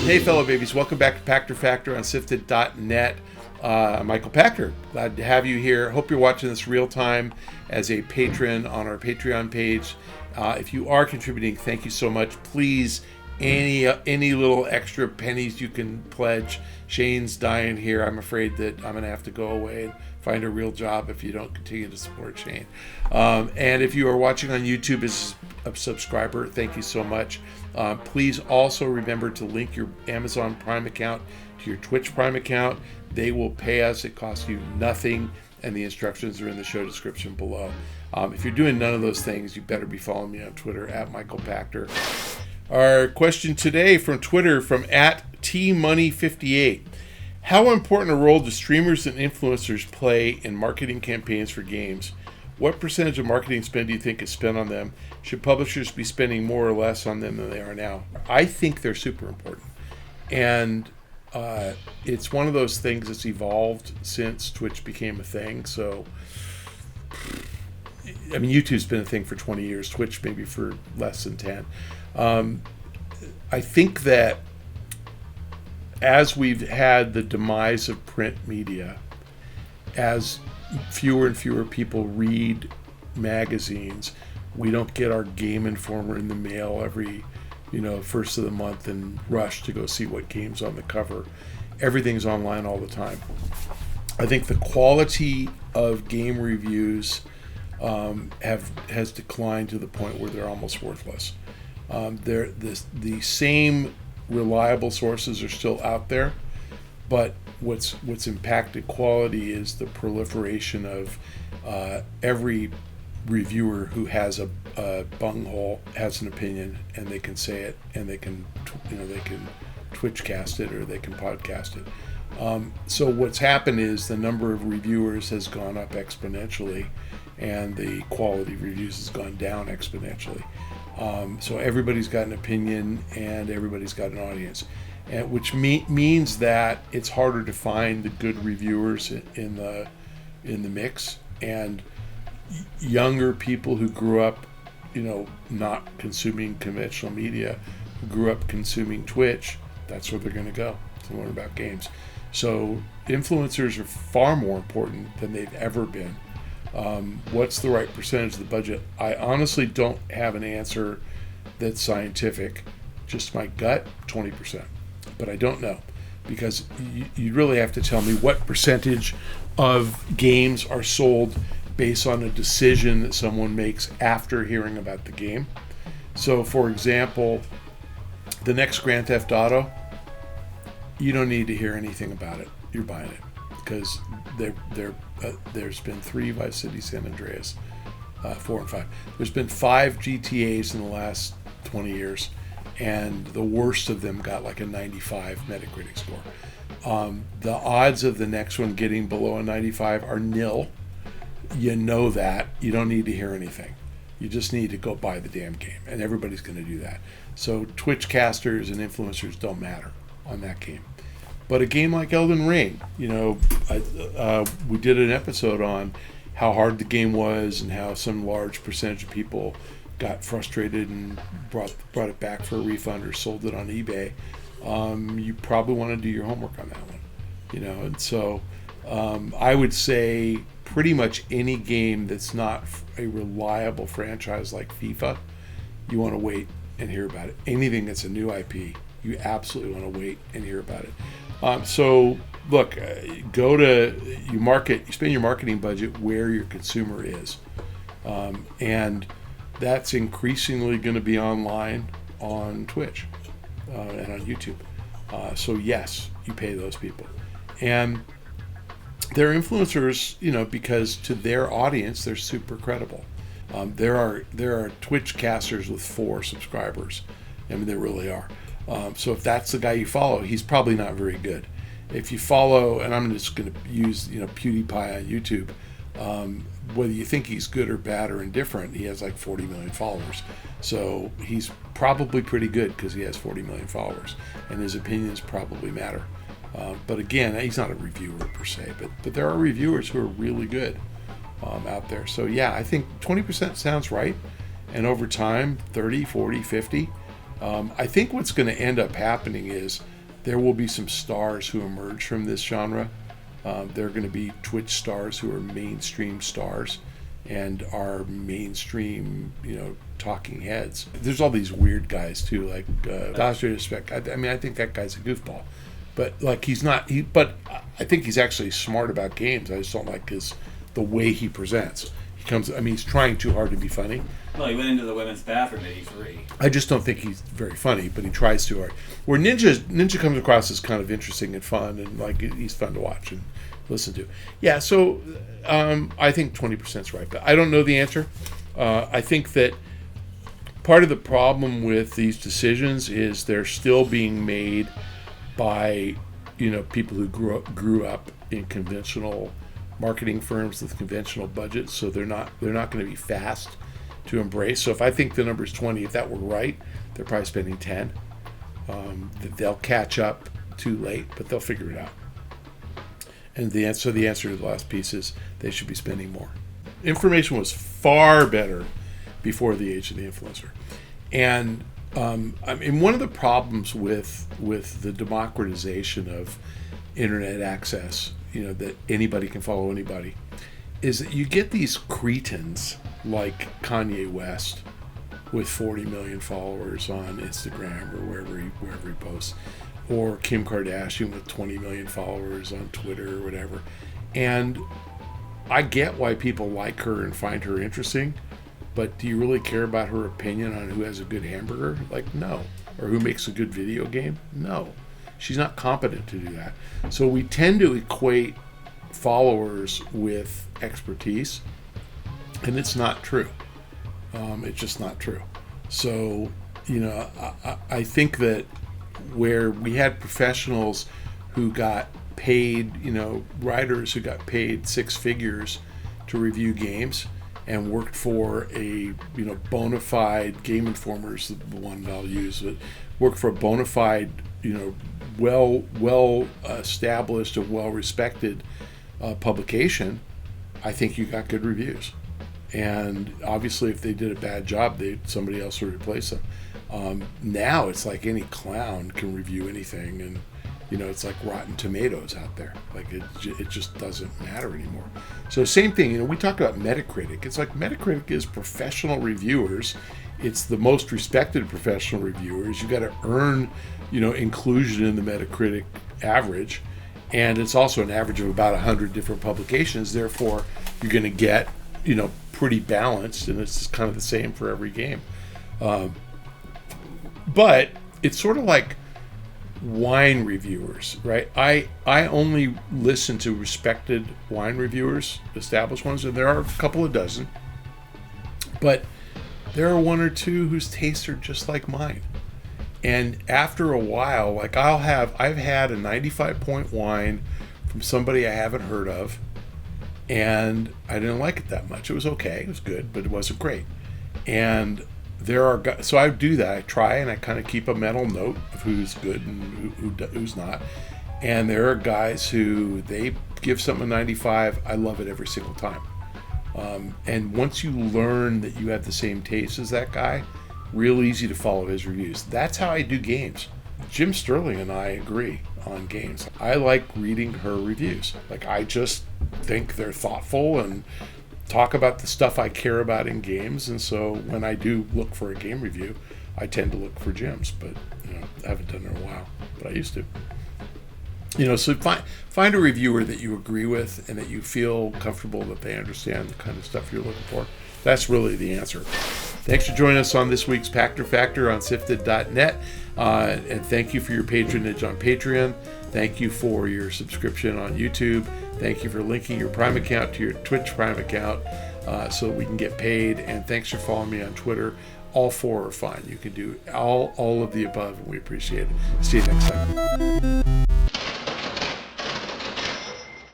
Hey, fellow babies, welcome back to Pachter Factor on SIFTD.net. I'm Michael Pachter. Glad to have you here. Hope you're watching this real time as a patron on our Patreon page. If you are contributing, thank you so much. Please, any little extra pennies you can pledge. Shane's dying here. I'm afraid that I'm going to have to go away and find a real job if you don't continue to support Shane. And if you are watching on YouTube as a subscriber, thank you so much. Please also remember to link your Amazon Prime account to your Twitch Prime account. They will pay us. It costs you nothing, and the instructions are in the show description below. If you're doing none of those things, you better be following me on Twitter at Michael Pachter. Our question today from Twitter from @tmoney58. How important a role do streamers and influencers play in marketing campaigns for games? What percentage of marketing spend do you think is spent on them? Should publishers be spending more or less on them than they are now? I think they're super important. And it's one of those things that's evolved since Twitch became a thing. So, I mean, YouTube's been a thing for 20 years. Twitch maybe for less than 10. I think that as we've had the demise of print media, as fewer and fewer people read magazines, we don't get our Game Informer in the mail every, first of the month and rush to go see what game's on the cover. Everything's online all the time. I think the quality of game reviews has declined to the point where they're almost worthless. The same reliable sources are still out there, but what's impacted quality is the proliferation of every reviewer who has a bunghole has an opinion, and they can say it, and they can Twitch cast it or they can podcast it. So what's happened is the number of reviewers has gone up exponentially, and the quality of reviews has gone down exponentially. So everybody's got an opinion and everybody's got an audience, which means that it's harder to find the good reviewers in the mix. And younger people who grew up, not consuming conventional media, who grew up consuming Twitch, that's where they're going to go to learn about games. So influencers are far more important than they've ever been. What's the right percentage of the budget? I honestly don't have an answer that's scientific. Just my gut, 20%. But I don't know, because you really have to tell me what percentage of games are sold based on a decision that someone makes after hearing about the game. So, for example, the next Grand Theft Auto, you don't need to hear anything about it. You're buying it. Because there's been 3 Vice City San Andreas, 4 and 5. There's been 5 GTAs in the last 20 years, and the worst of them got like a 95 Metacritic score. The odds of the next one getting below a 95 are nil. You know that. You don't need to hear anything. You just need to go buy the damn game, and everybody's going to do that. So Twitch casters and influencers don't matter on that game. But a game like Elden Ring, we did an episode on how hard the game was and how some large percentage of people got frustrated and brought it back for a refund or sold it on eBay. You probably want to do your homework on that one, And so I would say pretty much any game that's not a reliable franchise like FIFA, you want to wait and hear about it. Anything that's a new IP, you absolutely want to wait and hear about it. So look, you spend your marketing budget where your consumer is. And that's increasingly going to be online on Twitch and on YouTube. So yes, you pay those people. And they're influencers, because to their audience, they're super credible. There are Twitch casters with 4 subscribers. I mean, there really are. So if that's the guy you follow, he's probably not very good. If you follow, and I'm just going to use PewDiePie on YouTube, whether you think he's good or bad or indifferent, he has like 40 million followers. So he's probably pretty good because he has 40 million followers, and his opinions probably matter. But again, he's not a reviewer per se, but there are reviewers who are really good out there. So yeah, I think 20% sounds right. And over time, 30, 40, 50. I think what's going to end up happening is there will be some stars who emerge from this genre. There are going to be Twitch stars who are mainstream stars and are mainstream, talking heads. There's all these weird guys too, like Pachter Factor. I mean, I think that guy's a goofball, but like he's not. But I think he's actually smart about games. I just don't like the way he presents. He's trying too hard to be funny. Well, he went into the women's bathroom at E3. I just don't think he's very funny, but he tries too hard. Where Ninja comes across as kind of interesting and fun, and like he's fun to watch and listen to. Yeah, so I think 20% is right, but I don't know the answer. I think that part of the problem with these decisions is they're still being made by people who grew up in conventional marketing firms with conventional budgets, so they're not going to be fast to embrace. So if I think the number is 20, if that were right, they're probably spending 10. They'll catch up too late, but they'll figure it out. And the answer to the last piece is they should be spending more. Information was far better before the age of the influencer. And one of the problems with the democratization of internet access, that anybody can follow anybody, is that you get these cretins like Kanye West with 40 million followers on Instagram or wherever he posts, or Kim Kardashian with 20 million followers on Twitter or whatever. And I get why people like her and find her interesting, but do you really care about her opinion on who has a good hamburger? Like, no. Or who makes a good video game? No. She's not competent to do that. So we tend to equate followers with expertise, and it's not true. It's just not true. So, I think that where we had professionals who got paid, writers who got paid six figures to review games and worked for a, bona fide, Game Informer's the one I'll use, but worked for a bona fide, well established and well respected publication, I think you got good reviews. And obviously, if they did a bad job, somebody else would replace them. Now it's like any clown can review anything, and it's like Rotten Tomatoes out there. Like it just doesn't matter anymore. So same thing. We talk about Metacritic. It's like Metacritic is professional reviewers. It's the most respected professional reviewers. You got to earn, inclusion in the Metacritic average, and it's also an average of about 100 different publications. Therefore, you're going to get, pretty balanced, and it's kind of the same for every game. But it's sort of like wine reviewers, right? I only listen to respected wine reviewers, established ones, and there are a couple of dozen, but there are one or two whose tastes are just like mine. And after a while, like I've had a 95-point wine from somebody I haven't heard of, and I didn't like it that much. It was okay, it was good, but it wasn't great. And there are guys, so I do that. I try and I kind of keep a mental note of who's good and who's not. And there are guys who they give something a 95. I love it every single time. And once you learn that you have the same taste as that guy, real easy to follow his reviews. That's how I do games. Jim Sterling and I agree on games. I like reading her reviews. Like, I just think they're thoughtful and talk about the stuff I care about in games. And so when I do look for a game review, I tend to look for Jim's, but I haven't done it in a while, but I used to. So find a reviewer that you agree with and that you feel comfortable that they understand the kind of stuff you're looking for. That's really the answer. Thanks for joining us on this week's Pachter Factor on SIFTD.net. And thank you for your patronage on Patreon. Thank you for your subscription on YouTube. Thank you for linking your Prime account to your Twitch Prime account so that we can get paid. And thanks for following me on Twitter. All four are fine. You can do all of the above, and we appreciate it. See you next time.